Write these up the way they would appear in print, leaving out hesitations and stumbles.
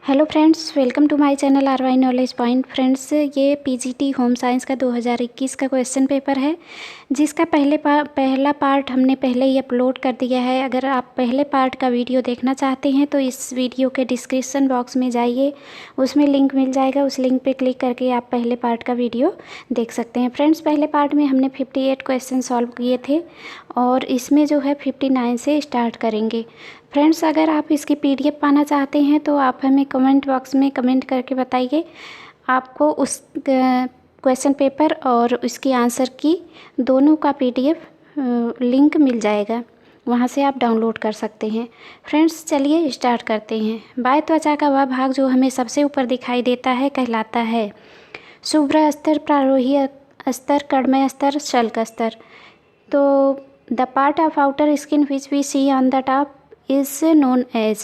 Hello friends, welcome to my channel RY knowledge point. Friends, ये PGT home science का 2021 का question paper है, जिसका पहला पार्ट हमने पहले ही अपलोड कर दिया है। अगर आप पहले पार्ट का वीडियो देखना चाहते हैं तो इस वीडियो के डिस्क्रिप्शन बॉक्स में जाइए, उसमें लिंक मिल जाएगा। उस लिंक पे क्लिक करके आप पहले पार्ट का वीडियो देख सकते हैं। फ्रेंड्स, पहले पार्ट में हमने 58 क्वेश्चन सॉल्व किए थे और इसमें जो है 59 से स्टार्ट करेंगे। फ्रेंड्स, अगर आप इसकी पीडीएफ पाना चाहते हैं तो आप हमें कमेंट बॉक्स में कमेंट करके बताइए। आपको उस क्वेश्चन पेपर और उसकी आंसर की दोनों का पीडीएफ लिंक मिल जाएगा, वहां से आप डाउनलोड कर सकते हैं। फ्रेंड्स, चलिए स्टार्ट करते हैं। बाह्य त्वचा का वह भाग जो हमें सबसे ऊपर दिखाई देता है कहलाता है शुभ्र स्तर, प्रारोही स्तर, कर्णमय स्तर, शल्क स्तर। तो the part of outer skin which we see on the top is known as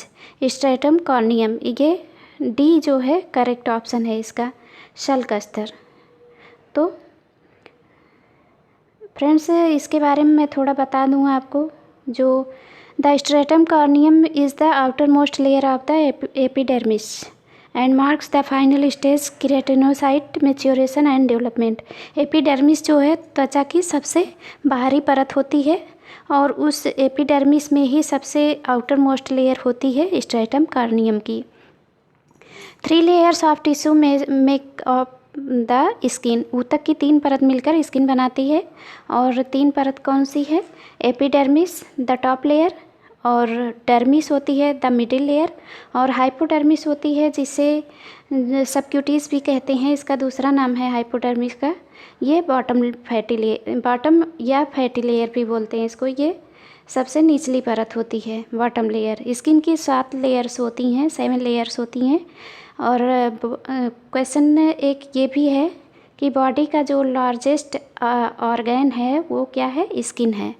stratum corneum. ये डी जो है करेक्ट ऑप्शन है इसका, शल्क स्तर। तो फ्रेंड्स, इसके बारे में मैं थोड़ा बता दूँ आपको। जो the stratum corneum is the outer most layer of the epidermis and marks the final stage keratinocyte maturation and development. Epidermis जो है त्वचा की सबसे बाहरी परत होती है और उस एपिडर्मिस में ही सबसे आउटर मोस्ट लेयर होती है स्ट्रेटम कॉर्नियम की। 3 layers of tissue make of the skin. ऊतक की 3 परत मिलकर स्किन बनाती है। और 3 परत कौन सी है? एपिडर्मिस द टॉप लेयर, और डर्मिस होती है द मिडिल लेयर, और हाइपोडर्मिस होती है जिसे सबक्यूटीज भी कहते हैं। इसका दूसरा नाम है हाइपोडर्मिस का। ये बॉटम या फैटी लेयर भी बोलते हैं इसको। ये सबसे निचली परत होती है, बॉटम लेयर। स्किन की 7 लेयर्स होती हैं, 7 लेयर्स होती हैं। और क्वेश्चन एक ये भी है कि बॉडी का जो लार्जेस्ट ऑर्गन है वो क्या है? स्किन है।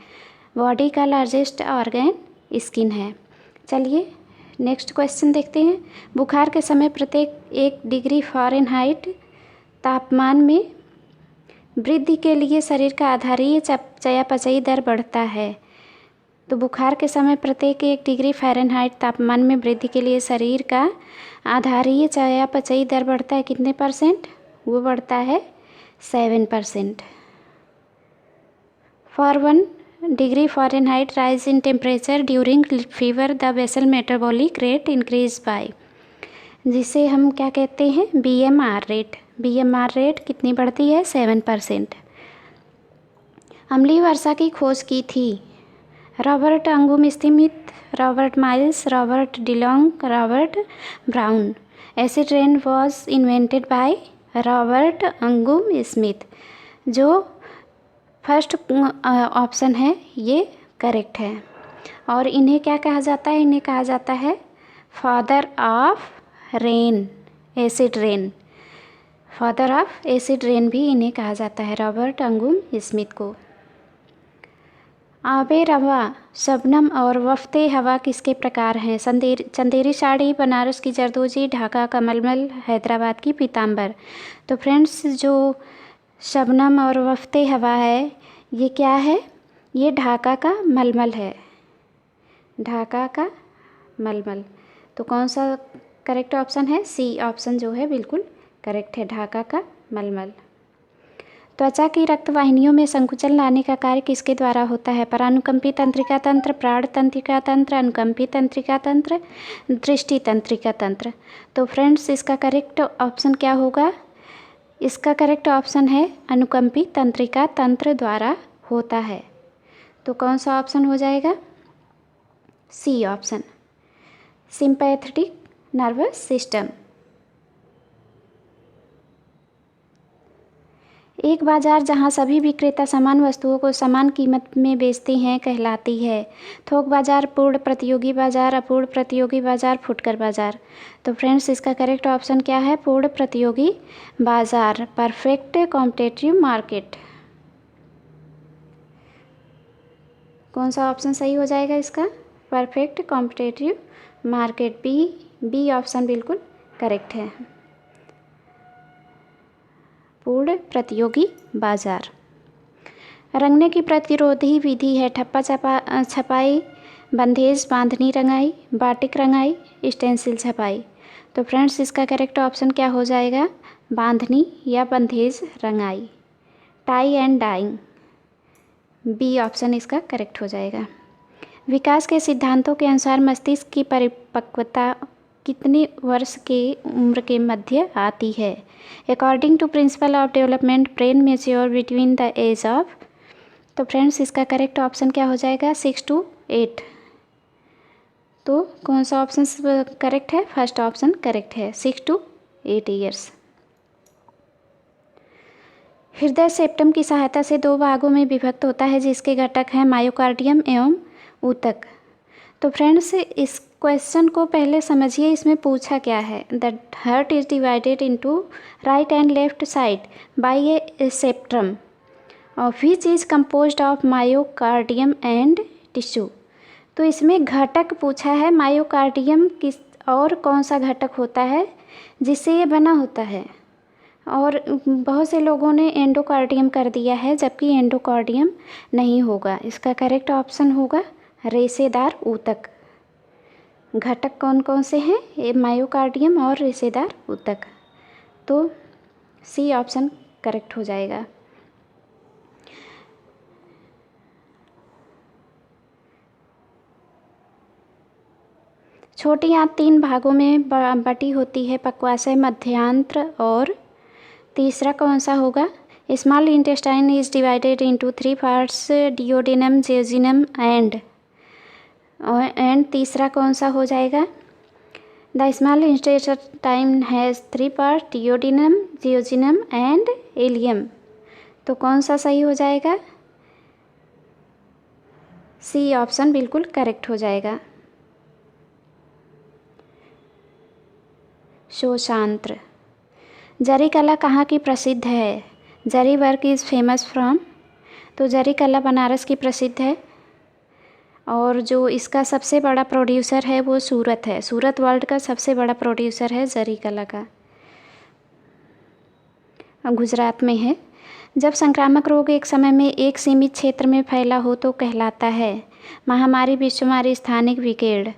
बॉडी का लार्जेस्ट ऑर्गन स्किन है। चलिए नेक्स्ट क्वेश्चन देखते हैं। बुखार के समय प्रत्येक 1 डिग्री फ़ारेनहाइट तापमान में वृद्धि के लिए शरीर का आधारीय चयापचयी दर बढ़ता है। तो बुखार के समय प्रत्येक 1 डिग्री फ़ारेनहाइट तापमान में वृद्धि के लिए शरीर का आधारीय चयापचयी दर बढ़ता है कितने %? वो बढ़ता है 7%। For 1 degree Fahrenheit rise in temperature during fever the basal metabolic rate increase by, जिसे हम क्या कहते हैं? BMR rate. बीएमआर रेट कितनी बढ़ती है? 7%। अम्लीय वर्षा की खोज की थी Robert Angus Smith, Robert Miles, Robert Delong, Robert Brown. Acid rain was invented by Robert Angus Smith. जो फर्स्ट ऑप्शन है ये करेक्ट है। और इन्हें क्या कहा जाता है? इन्हें कहा जाता है father of rain, acid rain. Father of acid rain भी इन्हें कहा जाता है, रॉबर्ट अंगुम स्मिथ को। आबे रवा, शबनम और वफ्ते हवा किसके प्रकार हैं? चंदेरी साड़ी, बनारस की जरदोजी, ढाका का मलमल, हैदराबाद की पीताम्बर। तो फ्रेंड्स, जो शबनम और वफ्ते हवा है ये क्या है? ये ढाका का मलमल है, ढाका का मलमल। तो कौन सा करेक्ट ऑप्शन है? सी ऑप्शन जो है बिल्कुल करेक्ट है, ढाका का मलमल। त्वचा की रक्तवाहिनियों में संकुचन लाने का कार्य किसके द्वारा होता है? परानुकंपी तंत्रिका तंत्र, प्राण तंत्रिका तंत्र, अनुकंपी तंत्रिका तंत्र, दृष्टि तंत्रिका तंत्र। तो फ्रेंड्स, इसका करेक्ट ऑप्शन क्या होगा? इसका करेक्ट ऑप्शन है अनुकंपी तंत्रिका तंत्र द्वारा होता है। तो कौन सा ऑप्शन हो जाएगा? C option, sympathetic nervous system. एक बाजार जहां सभी विक्रेता समान वस्तुओं को समान कीमत में बेचते हैं कहलाती है थोक बाजार, पूर्ण प्रतियोगी बाजार, अपूर्ण प्रतियोगी बाजार, फुटकर बाजार। तो फ्रेंड्स, इसका करेक्ट ऑप्शन क्या है? पूर्ण प्रतियोगी बाजार, परफेक्ट कॉम्पिटिटिव मार्केट। कौन सा ऑप्शन सही हो जाएगा इसका? Perfect competitive market. B option बिल्कुल करेक्ट है, पूर्ण प्रतियोगी बाजार। रंगने की प्रतिरोधी विधि है ठप्पा छपाई, बंधेज बांधनी रंगाई, बाटिक रंगाई, स्टेंसिल छपाई। तो फ्रेंड्स इसका करेक्ट ऑप्शन क्या हो जाएगा? बांधनी या बंधेज रंगाई, tie and dyeing. B option इसका करेक्ट हो जाएगा। विकास के सिद्धांतों के अनुसार मस्तिष्क की परिपक्वता कितने वर्ष के उम्र के मध्य आती है? According to principle of development brain mature between the age of. तो फ्रेंड्स इसका करेक्ट ऑप्शन क्या हो जाएगा? 6 to 8। तो कौन सा ऑप्शन करेक्ट है? फर्स्ट ऑप्शन करेक्ट है, 6 to 8 ईयर्स। हृदय सेप्टम की सहायता से 2 भागों में विभक्त होता है जिसके घटक हैं मायोकार्डियम एवं ऊतक। तो फ्रेंड्स इस क्वेश्चन को पहले समझिए, इसमें पूछा क्या है। The heart is divided into right and left side by a septum which is composed of myocardium and tissue. तो इसमें घटक पूछा है, मायोकार्डियम किस और कौन सा घटक होता है जिससे ये बना होता है, और बहुत से लोगों ने एंडोकार्डियम कर दिया है जबकि एंडोकार्डियम नहीं होगा। इसका करेक्ट ऑप्शन होगा रेशेदार ऊतक। घटक कौन कौन से हैं? ये मायोकार्डियम और रेशेदार ऊतक। तो सी ऑप्शन करेक्ट हो जाएगा। छोटी आंत 3 भागों में बटी होती है, पक्वाशय, मध्यांत्र और तीसरा कौन सा होगा? Small intestine is divided into 3 parts, duodenum, jejunum and तीसरा कौन सा हो जाएगा? The small intestine has 3 part, duodenum, jejunum and ileum. तो कौन सा सही हो जाएगा? सी ऑप्शन बिल्कुल करेक्ट हो जाएगा। शोषांत्र। जरी कला कहाँ की प्रसिद्ध है? जरी वर्क इज़ फेमस फ्रॉम। तो जरी कला बनारस की प्रसिद्ध है, और जो इसका सबसे बड़ा प्रोड्यूसर है वो सूरत है। सूरत वर्ल्ड का सबसे बड़ा प्रोड्यूसर है जरी कला का, गुजरात में है। जब संक्रामक रोग एक समय में एक सीमित क्षेत्र में फैला हो तो कहलाता है महामारी, विश्वमारी, स्थानिक विकेड़।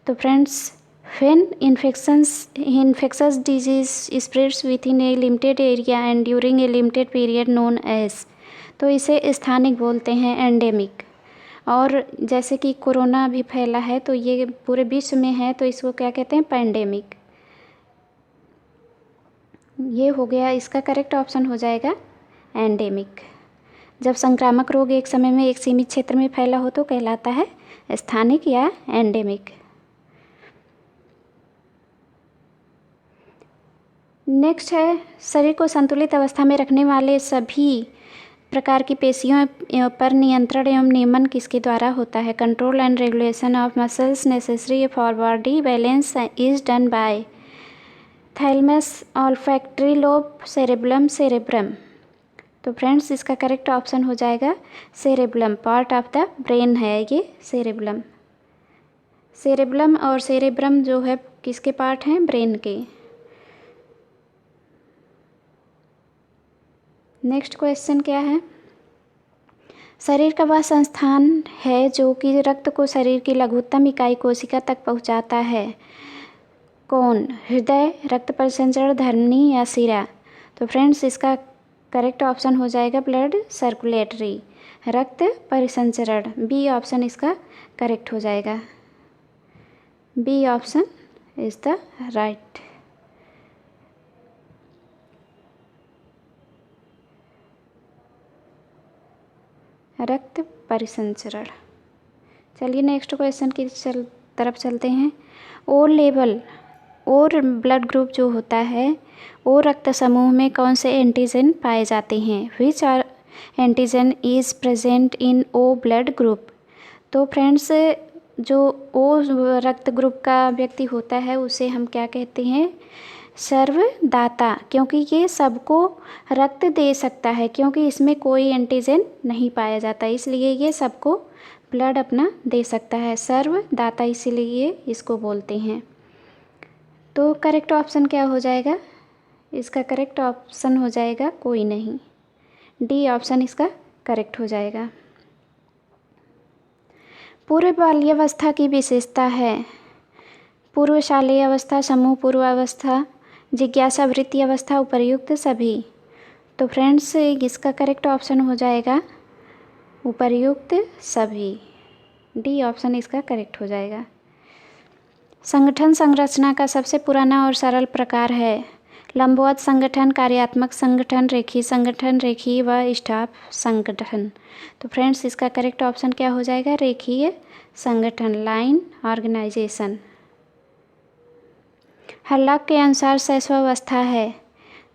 तो friends when infectious disease spreads within a limited area and during a limited period known as, तो इसे स्थानिक बोलते हैं, एंडेमिक। और जैसे कि कोरोना भी फैला है तो ये पूरे विश्व में है तो इसको क्या कहते हैं? पैंडेमिक। ये हो गया, इसका करेक्ट ऑप्शन हो जाएगा एंडेमिक। जब संक्रामक रोग एक समय में एक सीमित क्षेत्र में फैला हो तो कहलाता है स्थानिक या एंडेमिक। नेक्स्ट है, शरीर को संतुलित अवस्था में रखने वाले सभी प्रकार की पेशियों पर नियंत्रण एवं नियमन किसके द्वारा होता है? Control and regulation of muscles necessary for body balance is done by thalamus, olfactory lobe, cerebrum, cerebrum. तो फ्रेंड्स इसका करेक्ट ऑप्शन हो जाएगा cerebrum. Part of the brain है ये सेरेब्रम। सेरेब्रम और सेरेब्रम जो है किसके पार्ट हैं? ब्रेन के। नेक्स्ट क्वेश्चन क्या है? शरीर का वह संस्थान है जो कि रक्त को शरीर की लघुत्तम इकाई कोशिका तक पहुंचाता है। कौन? हृदय, रक्त परिसंचरण, धमनी या सिरा। तो फ्रेंड्स इसका करेक्ट ऑप्शन हो जाएगा ब्लड सर्कुलेटरी, रक्त परिसंचरण। बी ऑप्शन इसका करेक्ट हो जाएगा। B option is the right. रक्त परिसंचरण। चलिए नेक्स्ट क्वेश्चन की तरफ चलते हैं। ओ लेवल और ब्लड ग्रुप जो होता है, ओ रक्त समूह में कौन से एंटीजन पाए जाते हैं? Which are antigen is present in O blood group. तो फ्रेंड्स जो ओ रक्त ग्रुप का व्यक्ति होता है उसे हम क्या कहते हैं? सर्वदाता, क्योंकि ये सबको रक्त दे सकता है, क्योंकि इसमें कोई एंटीजन नहीं पाया जाता, इसलिए ये सबको ब्लड अपना दे सकता है। सर्वदाता इसीलिए इसको बोलते हैं। तो करेक्ट ऑप्शन क्या हो जाएगा? इसका करेक्ट ऑप्शन हो जाएगा कोई नहीं। डी ऑप्शन इसका करेक्ट हो जाएगा। पूर्व बाल्यावस्था की विशेषता है। पूर्वशालीय अवस्था, समूह पूर्वावस्था, जिज्ञासा वृत्ति अवस्था, उपर्युक्त सभी। तो फ्रेंड्स इसका करेक्ट ऑप्शन हो जाएगा उपर्युक्त सभी। डी ऑप्शन इसका करेक्ट हो जाएगा। संगठन संरचना का सबसे पुराना और सरल प्रकार है लंबवत संगठन, कार्यात्मक संगठन, रेखीय व स्टाफ संगठन। तो फ्रेंड्स इसका करेक्ट ऑप्शन क्या हो जाएगा? रेखीय संगठन, लाइन ऑर्गेनाइजेशन। हरलॉक के अनुसार शैशवावस्था है,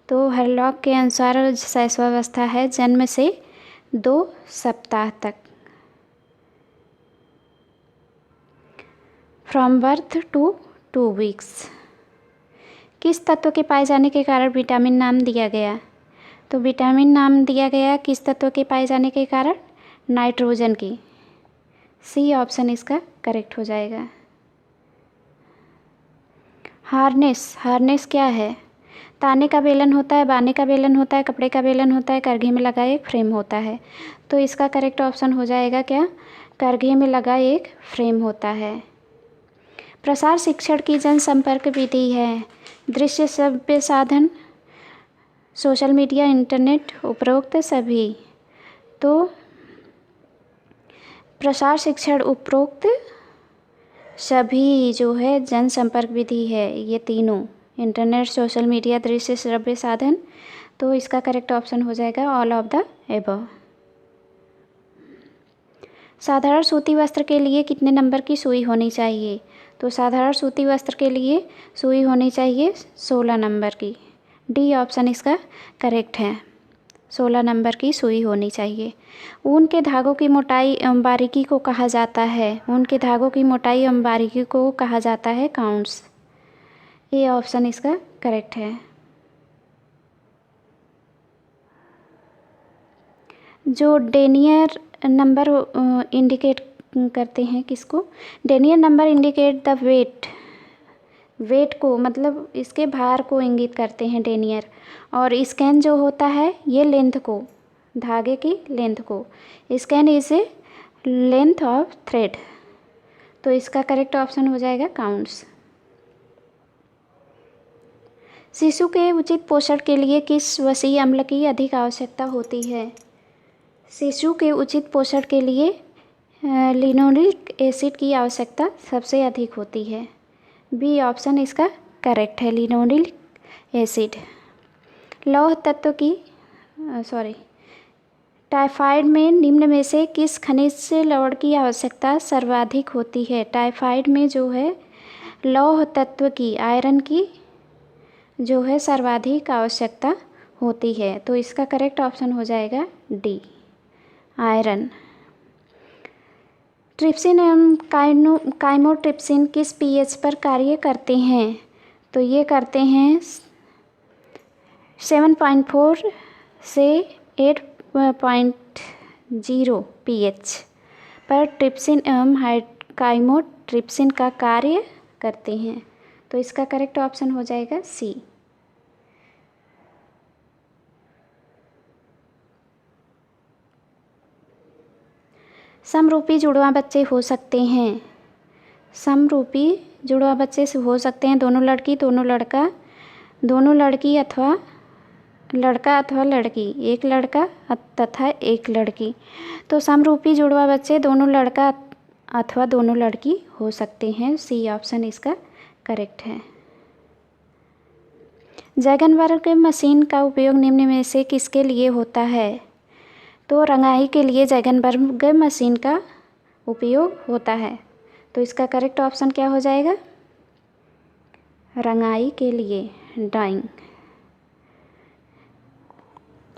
तो हरलॉक के अनुसार शैशवावस्था है जन्म से 2 सप्ताह तक। From birth to 2 weeks. किस तत्व के पाए जाने के कारण विटामिन नाम दिया गया? तो विटामिन नाम दिया गया किस तत्व के पाए जाने के कारण? नाइट्रोजन की। सी ऑप्शन इसका करेक्ट हो जाएगा। हार्नेस क्या है? ताने का बेलन होता है, बाने का बेलन होता है, कपड़े का बेलन होता है, करघे में लगा एक फ्रेम होता है। तो इसका करेक्ट ऑप्शन हो जाएगा क्या? करघे में लगा एक फ्रेम होता है। प्रसार शिक्षण की जनसंपर्क विधि है दृश्य श्रव्य साधन, सोशल मीडिया, इंटरनेट, उपरोक्त सभी। तो प्रसार शिक्षण उपरोक्त सभी जो है जनसंपर्क विधि है, ये तीनों इंटरनेट, सोशल मीडिया, दृश्य श्रव्य साधन। तो इसका करेक्ट ऑप्शन हो जाएगा ऑल ऑफ द एबव। साधारण सूती वस्त्र के लिए कितने नंबर की सुई होनी चाहिए? तो साधारण सूती वस्त्र के लिए सुई होनी चाहिए 16 नंबर की। डी ऑप्शन इसका करेक्ट है, 16 नंबर की सुई होनी चाहिए। ऊन के धागों की मोटाई एवं बारीकी को कहा जाता है, ऊन के धागों की मोटाई एवं बारीकी को कहा जाता है काउंट्स। ए ऑप्शन इसका करेक्ट है। जो डेनियर नंबर इंडिकेट करते हैं किसको? Denier number indicate the weight को, मतलब इसके भार को इंगित करते हैं डेनियर। और स्कैन जो होता है ये लेंथ को, धागे की लेंथ को। Scan is a length of thread. तो इसका करेक्ट ऑप्शन हो जाएगा काउंट्स। शिशु के उचित पोषण के लिए किस वसीय अम्ल की अधिक आवश्यकता होती है? शिशु के उचित पोषण के लिए लिनोलिक एसिड की आवश्यकता सबसे अधिक होती है। बी ऑप्शन इसका करेक्ट है, लिनोलिक एसिड। लौह तत्व की टाइफाइड में निम्न में से किस खनिज से लवण की आवश्यकता सर्वाधिक होती है? टाइफाइड में जो है लौह तत्व की, आयरन की जो है सर्वाधिक आवश्यकता होती है। तो इसका करेक्ट ऑप्शन हो जाएगा डी, आयरन। ट्रिप्सिन एवं काइमोट्रिप्सिन किस पीएच पर कार्य करते हैं? तो ये करते हैं 7.4 से 8.0 पीएच पर ट्रिप्सिन एवं काइमोट्रिप्सिन का कार्य करते हैं। तो इसका करेक्ट ऑप्शन हो जाएगा सी। समरूपी जुड़वां बच्चे हो सकते हैं। समरूपी जुड़वां बच्चे से हो सकते हैं दोनों लड़की, दोनों लड़का, दोनों लड़की अथवा लड़का अथवा लड़की, एक लड़का तथा एक लड़की। तो समरूपी जुड़वां बच्चे दोनों लड़का अथवा दोनों लड़की हो सकते हैं। सी ऑप्शन इसका करेक्ट है। जैगनबर्ग मशीन का उपयोग निम्न में से किसके लिए होता है? तो रंगाई के लिए जैगनबर्ग मशीन का उपयोग होता है। तो इसका करेक्ट ऑप्शन क्या हो जाएगा? रंगाई के लिए, डाइंग।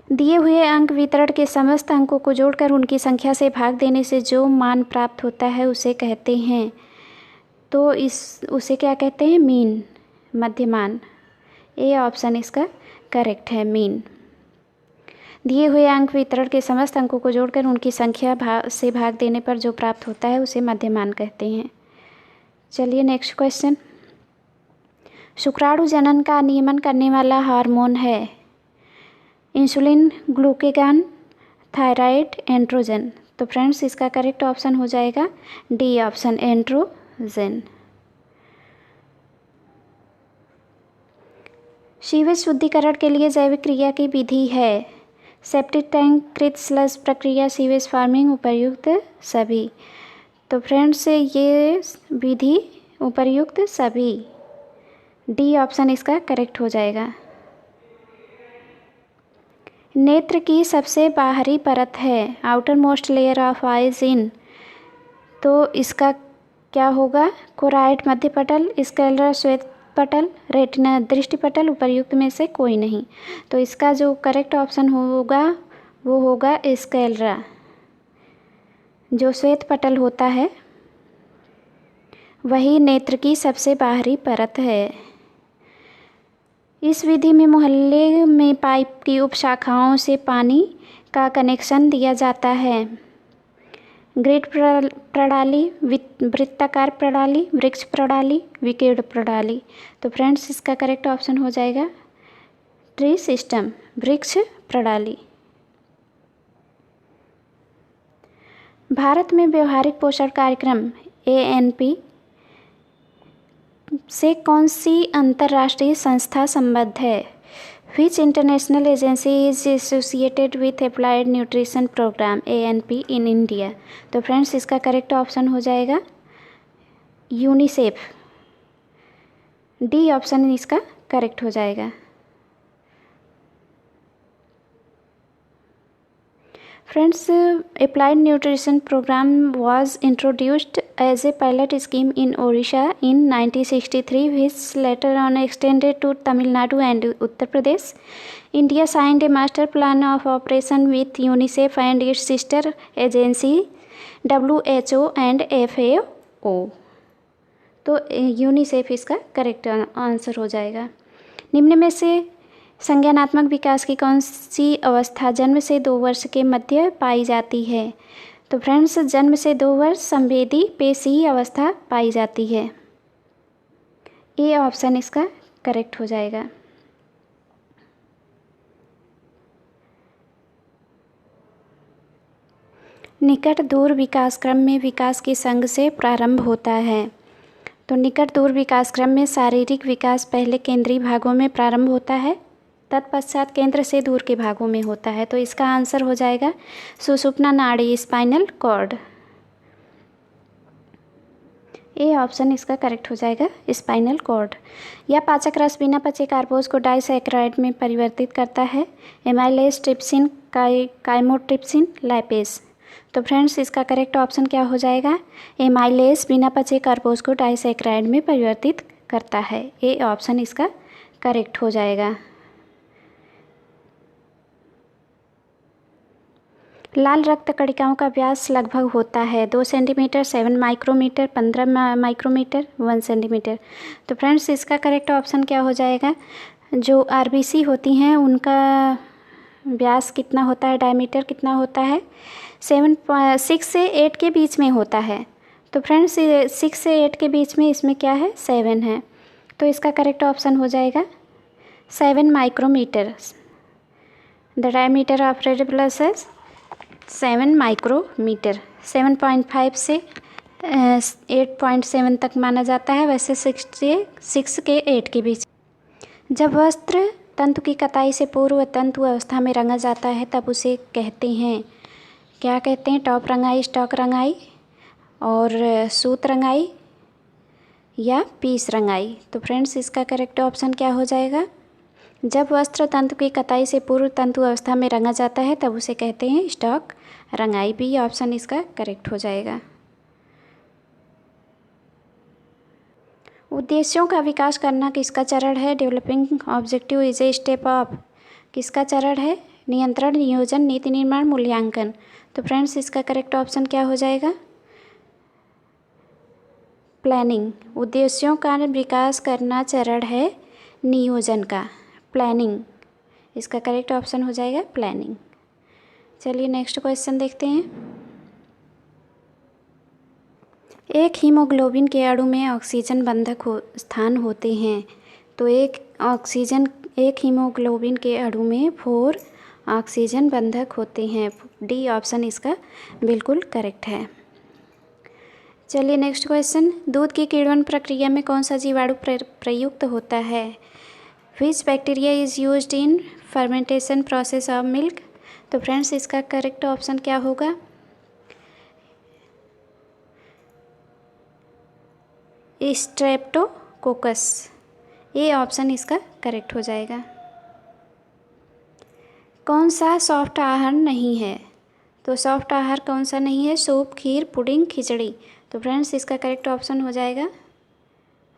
दिए हुए अंक वितरण के समस्त अंकों को जोड़कर उनकी संख्या से भाग देने से जो मान प्राप्त होता है उसे कहते हैं, तो उसे क्या कहते हैं? मीन, मध्यमान। ए ऑप्शन इसका करेक्ट है, मीन। दिए हुए अंक वितरण के समस्त अंकों को जोड़कर उनकी संख्या से भाग देने पर जो प्राप्त होता है उसे मध्यमान कहते हैं। चलिए नेक्स्ट क्वेश्चन। शुक्राणु जनन का नियमन करने वाला हार्मोन है इंसुलिन, ग्लूकेगॉन, थायराइड, एंड्रोजन। तो फ्रेंड्स इसका करेक्ट ऑप्शन हो जाएगा डी ऑप्शन, एंड्रोजन। सीवेज शुद्धिकरण के लिए जैविक क्रिया की विधि है। सेप्टिक टैंक कृत स्लज प्रक्रिया सीवेज फार्मिंग उपर्युक्त सभी। तो फ्रेंड्स ये विधि उपर्युक्त सभी, डी ऑप्शन इसका करेक्ट हो जाएगा। नेत्र की सबसे बाहरी परत है, outermost layer of eyes in, तो इसका क्या होगा, कोराइट मध्य पटल, स्क्लेरा श्वेत पटल, रेटिना दृष्टि पटल, उपर्युक्त में से कोई नहीं। तो इसका जो करेक्ट ऑप्शन होगा वो होगा स्क्लेरा, जो श्वेत पटल होता है वही नेत्र की सबसे बाहरी परत है। इस विधि में मोहल्ले में पाइप की उपशाखाओं से पानी का कनेक्शन दिया जाता है। ग्रिड प्रणाली, वृत्ताकार प्रणाली, वृक्ष प्रणाली, विकेंड प्रणाली। तो फ्रेंड्स इसका करेक्ट ऑप्शन हो जाएगा ट्री सिस्टम, वृक्ष प्रणाली। भारत में व्यवहारिक पोषण कार्यक्रम ANP से कौन सी अंतर्राष्ट्रीय संस्था संबद्ध है? Which international agency is associated with Applied Nutrition Program ANP in India? तो फ्रेंड्स इसका करेक्ट ऑप्शन हो जाएगा यूनिसेफ, डी ऑप्शन इसका करेक्ट हो जाएगा। Friends, Applied Nutrition Program was introduced as a pilot scheme in Odisha in 1963, which later on extended to Tamil Nadu and Uttar Pradesh. India signed a master plan of operation with UNICEF and its sister agency WHO and FAO. तो UNICEF इसका correct answer हो जाएगा। निम्न में से संज्ञानात्मक विकास की कौन सी अवस्था जन्म से 2 वर्ष के मध्य पाई जाती है? तो फ्रेंड्स जन्म से 2 वर्ष संवेदी पेशी अवस्था पाई जाती है, ए ऑप्शन इसका करेक्ट हो जाएगा। निकट दूर विकास क्रम में विकास के संग से प्रारंभ होता है। तो निकट दूर विकास क्रम में शारीरिक विकास पहले केंद्रीय भागों में प्रारंभ होता है, तत्पश्चात केंद्र से दूर के भागों में होता है। तो इसका आंसर हो जाएगा सुषुप्ना नाड़ी, स्पाइनल कॉर्ड, ए ऑप्शन इसका करेक्ट हो जाएगा स्पाइनल कॉर्ड। यह पाचक रस बिना पचे कार्बोज को डाइसैकेराइड में परिवर्तित करता है, एमाइलेज, ट्रिप्सिन, काइमोट्रिप्सिन, लाइपेज। तो फ्रेंड्स इसका करेक्ट ऑप्शन क्या हो जाएगा, एमाइलेज बिना पचे कार्बोज को डाइसैकेराइड में परिवर्तित करता है, ए ऑप्शन इसका करेक्ट हो जाएगा। लाल रक्त कणिकाओं का व्यास लगभग होता है 2 सेंटीमीटर, 7 माइक्रोमीटर, 15 माइक्रोमीटर, 1 सेंटीमीटर। तो फ्रेंड्स इसका करेक्ट ऑप्शन क्या हो जाएगा, जो RBC होती हैं उनका व्यास कितना होता है, डायमीटर कितना होता है, 6 से 8 के बीच में होता है। तो फ्रेंड्स 6 से 8 के बीच में इसमें क्या है, 7 है। तो इसका करेक्ट ऑप्शन हो जाएगा 7 micrometer. The diameter of red blood cells 7 micrometer. 7.5 से 8.7 तक माना जाता है, वैसे 6 के 8 के बीच। जब वस्त्र तंतु की कताई से पूर्व तंतु अवस्था में रंगा जाता है तब उसे कहते हैं, क्या कहते हैं, टॉप रंगाई, स्टॉक रंगाई और सूत रंगाई या पीस रंगाई। तो फ्रेंड्स इसका करेक्ट ऑप्शन क्या हो जाएगा, जब वस्त्र तंतु की कताई से पूर्व तंतु अवस्था में रंगा जाता है तब उसे कहते हैं स्टॉक रंगाई, बी ऑप्शन इसका करेक्ट हो जाएगा। उद्देश्यों का विकास करना किसका चरण है, developing objective is a step of, किसका चरण है, नियंत्रण, नियोजन, नीति निर्माण, मूल्यांकन। तो फ्रेंड्स इसका करेक्ट ऑप्शन क्या हो जाएगा, प्लानिंग। उद्देश्यों का विकास करना चरण है नियोजन का, प्लानिंग। इसका करेक्ट ऑप्शन हो जाएगा प्लानिंग। चलिए नेक्स्ट क्वेश्चन देखते हैं। एक हीमोग्लोबिन के अणु में ऑक्सीजन बंधक स्थान होते हैं। तो एक हीमोग्लोबिन के अणु में 4 ऑक्सीजन बंधक होते हैं, डी ऑप्शन इसका बिल्कुल करेक्ट है। चलिए नेक्स्ट क्वेश्चन, दूध की किण्वन प्रक्रिया में कौन सा जीवाणु प्रयुक्त होता है, विच bacteria is used in fermentation process of milk. तो फ्रेंड्स इसका करेक्ट ऑप्शन क्या होगा, स्ट्रेप्टोकोकस। ये ऑप्शन इसका करेक्ट हो जाएगा। कौन सा सॉफ्ट आहार नहीं है, तो सॉफ्ट आहार कौन सा नहीं है, सूप, खीर, पुडिंग, खिचड़ी। तो फ्रेंड्स इसका करेक्ट ऑप्शन हो जाएगा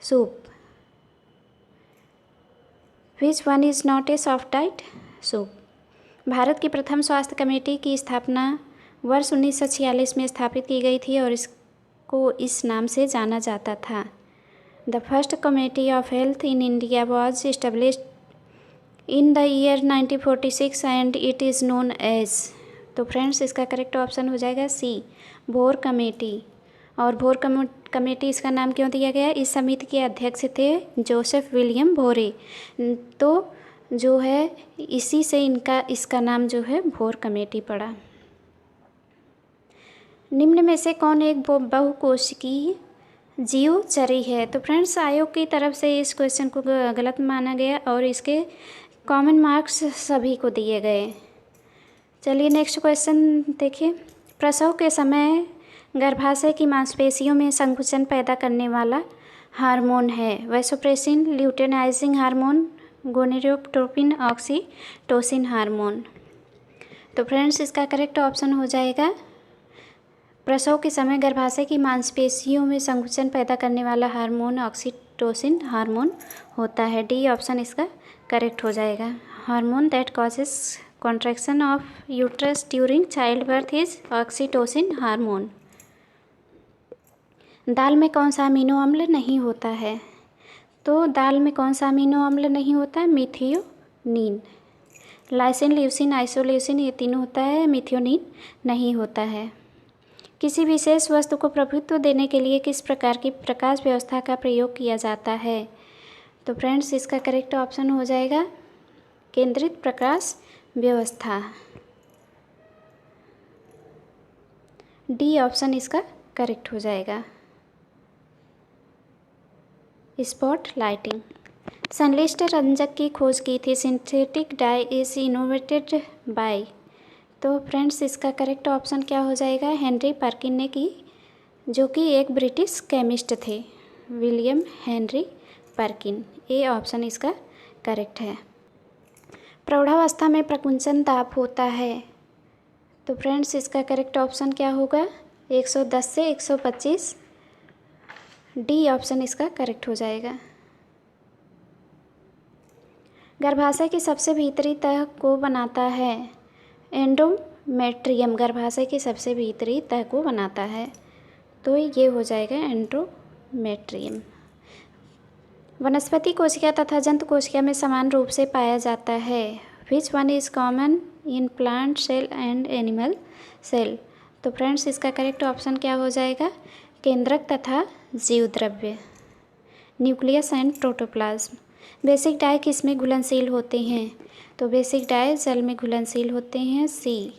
soup. Which one is not a soft diet, soup. Bharat की प्रथम स्वास्थ्य कमेटी की स्थापना वर्ष 1946 में स्थापित की गई थी और इसको इस नाम से जाना जाता था। The first committee of health in India was established in the year 1946 and it is known as. तो फ्रेंड्स इसका करेक्ट ऑप्शन हो जाएगा सी, भोर कमेटी। और भोर कमेटी इसका नाम क्यों दिया गया, इस समिति के अध्यक्ष थे जोसेफ विलियम भोरे। तो जो है इसी से इसका नाम जो है भोर कमेटी पड़ा। निम्न में से कौन एक बहुकोशिकीय जीवचरी है। तो फ्रेंड्स आयोग की तरफ से इस क्वेश्चन को गलत माना गया और इसके कॉमन मार्क्स सभी को दिए गए। चलिए नेक्स्ट क्वेश्चन देखिए। प्रसव के समय गर्भाशय की मांसपेशियों में संकुचन पैदा करने वाला हार्मोन है vasopressin, luteinising hormone, gonadotropin, oxytocin hormone. तो फ्रेंड्स इसका करेक्ट ऑप्शन हो जाएगा, प्रसव के समय गर्भाशय की मांसपेशियों में संकुचन पैदा करने वाला हार्मोन ऑक्सीटोसिन हार्मोन होता है। डी ऑप्शन इसका करेक्ट हो जाएगा। Hormone that causes contraction of uterus during childbirth is oxytocin hormone. दाल में कौन सा अमीनो अम्ल नहीं होता है, तो दाल में कौन सा अमीनो अम्ल नहीं होता है, मिथियोनिन। लाइसिन, ल्यूसिन, आइसोल्यूसिन ये तीनों होता है, मिथियोनिन नहीं होता है। किसी विशेष वस्तु को प्रभुत्व देने के लिए किस प्रकार की प्रकाश व्यवस्था का प्रयोग किया जाता है। तो फ्रेंड्स इसका करेक्ट ऑप्शन हो जाएगा केंद्रित प्रकाश व्यवस्था। डी ऑप्शन इसका करेक्ट हो जाएगा स्पॉट लाइटिंग। संश्लिष्ट रंजक की खोज की थी, synthetic dye is innovated by. तो फ्रेंड्स इसका करेक्ट ऑप्शन क्या हो जाएगा, हेनरी पर्किन ने की, जो कि एक ब्रिटिश केमिस्ट थे, विलियम हेनरी पर्किन। ए ऑप्शन इसका करेक्ट है। प्रौढ़ावस्था में प्रकुंचन दाब होता है। तो फ्रेंड्स इसका करेक्ट ऑप्शन क्या होगा, 110 से 125। डी ऑप्शन इसका करेक्ट हो जाएगा। गर्भाशय की सबसे भीतरी तह को बनाता है एंडोमेट्रियम। गर्भाशय की सबसे भीतरी तह को बनाता है, तो ये हो जाएगा एंडोमेट्रियम। वनस्पति कोशिका तथा जंतु कोशिका में समान रूप से पाया जाता है। Which one is common in plant cell and animal cell. तो फ्रेंड्स इसका करेक्ट ऑप्शन क्या हो जाएगा, केंद्रक तथा जीव द्रव्य, nucleus and protoplasm. Basic dye किस में घुलनशील होते हैं, तो बेसिक डाई जल में घुलनशील होते हैं, सी।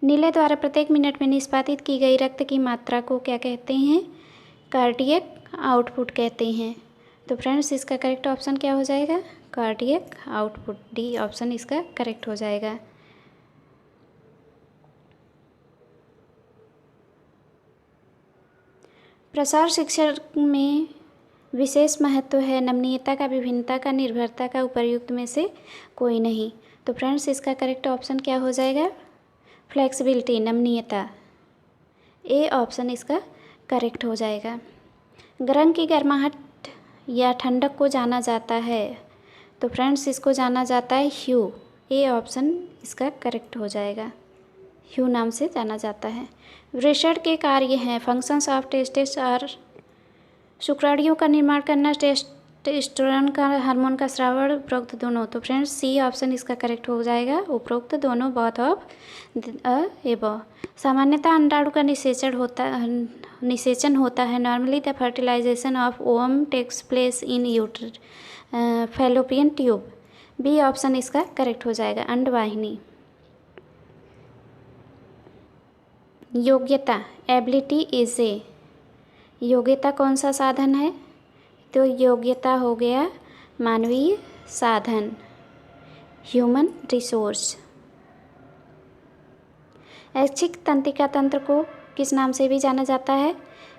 नीले द्वारा प्रत्येक मिनट में निष्पादित की गई रक्त की मात्रा को क्या कहते हैं, कार्डियक आउटपुट कहते हैं। तो फ्रेंड्स इसका करेक्ट ऑप्शन क्या हो जाएगा, कार्डियक आउटपुट। डी ऑप्शन इसका करेक्ट हो जाएगा। प्रसार शिक्षण में विशेष महत्व है नमनीयता का, विभिन्नता का, निर्भरता का, उपर्युक्त में से कोई नहीं। तो फ्रेंड्स इसका करेक्ट ऑप्शन क्या हो जाएगा, फ्लेक्सिबिलिटी, नमनीयता। ए ऑप्शन इसका करेक्ट हो जाएगा। गर्म की गर्माहट या ठंडक को जाना जाता है, तो फ्रेंड्स इसको जाना जाता है ह्यू। ए ऑप्शन इसका करेक्ट हो जाएगा, ह्यू नाम से जाना जाता है। वृषण के कार्य हैं फंक्शंस ऑफ टेस्टेस और शुक्राणुओं का निर्माण करना, टेस्टोस्टेरोन का हार्मोन का स्रावण, उपरोक्त दोनों। तो फ्रेंड्स सी ऑप्शन इसका करेक्ट हो जाएगा, उपरोक्त दोनों, बोथ ऑफ एबव। सामान्यतः अंडाणु का निषेचन होता है। Normally the fertilization of ovum takes place in uterine fallopian tube. B option इसका करेक्ट हो जाएगा, अंडवाहिनी। योग्यता, एबिलिटी इज ए। योग्यता कौन सा साधन है, तो योग्यता हो गया मानवीय साधन, ह्यूमन रिसोर्स। ऐच्छिक तंत्रिका तंत्र को किस नाम से भी जाना जाता है?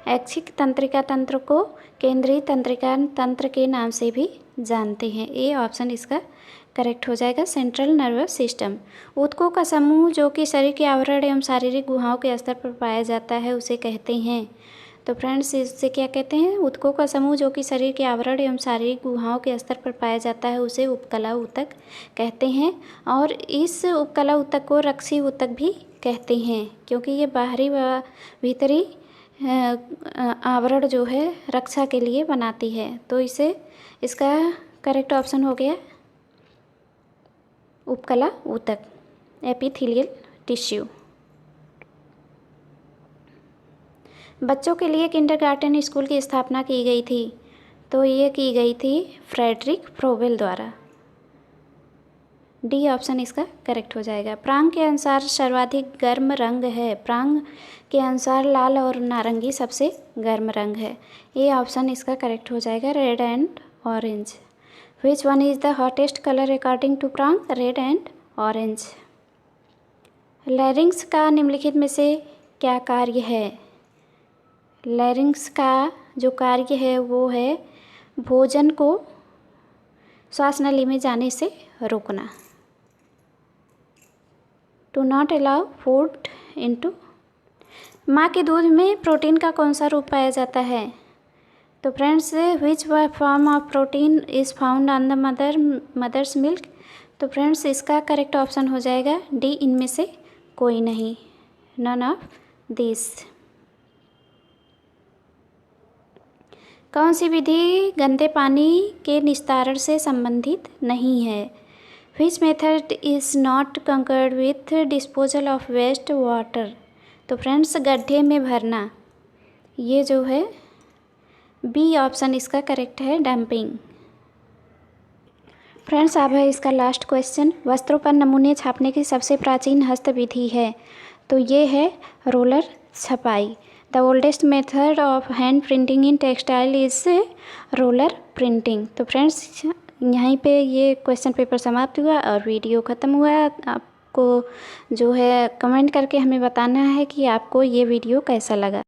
ऐच्छिक तंत्रिका तंत्र को केंद्रीय तंत्रिका तंत्र के नाम से भी जानते हैं। ए ऑप्शन इसका करेक्ट हो जाएगा, सेंट्रल नर्वस सिस्टम। ऊतकों का समूह जो कि शरीर के आवरण एवं शारीरिक गुहाओं के स्तर पर पाया जाता है उसे कहते हैं। तो फ्रेंड्स इससे क्या कहते हैं? ऊतकों का समूह जो कि शरीर के आवरण एवं शारीरिक गुहाओं के स्तर पर पाया जाता है उसे उपकला ऊतक कहते हैं। और इस उपकला ऊतक को रक्षी ऊतक भी कहते हैं, क्योंकि ये बाहरी व भीतरी आवरण जो है रक्षा के लिए बनाती है। तो इसे इसका करेक्ट ऑप्शन हो गया उपकला ऊतक, एपिथेलियल टिश्यू। बच्चों के लिए किंडरगार्टन स्कूल की स्थापना की गई थी, तो ये की गई थी फ्रेडरिक फ्रोबेल द्वारा। डी ऑप्शन इसका करेक्ट हो जाएगा। प्रांग के अनुसार सर्वाधिक गर्म रंग है। प्रांग के अनुसार लाल और नारंगी सबसे गर्म रंग है। ये ऑप्शन इसका करेक्ट हो जाएगा, red and orange. Which one is the hottest colour according to Prang? Red and orange. Larynx का निम्नलिखित में से क्या कार्य है? लैरिंग्स का जो कार्य है वो है भोजन को श्वास नली में जाने से रोकना। To not allow food into. माँ के दूध में प्रोटीन का कौन सा रूप पाया जाता है? तो friends which form of protein is found on the mother's milk? तो फ्रेंड्स इसका करेक्ट ऑप्शन हो जाएगा डी, इनमें से कोई नहीं, नन ऑफ दिस। कौन सी विधि गंदे पानी के निस्तारण से संबंधित नहीं है? Which method is not concerned with disposal of waste water? तो फ्रेंड्स गड्ढे में भरना, ये जो है बी ऑप्शन इसका करेक्ट है, डंपिंग। फ्रेंड्स अब है इसका लास्ट क्वेश्चन। वस्त्रों पर नमूने छापने की सबसे प्राचीन हस्तविधि है, तो ये है रोलर छपाई। The oldest method of hand printing in textile is roller printing. तो फ्रेंड्स यहीं पे ये क्वेश्चन पेपर समाप्त हुआ और वीडियो ख़त्म हुआ। आपको जो है कमेंट करके हमें बताना है कि आपको ये वीडियो कैसा लगा।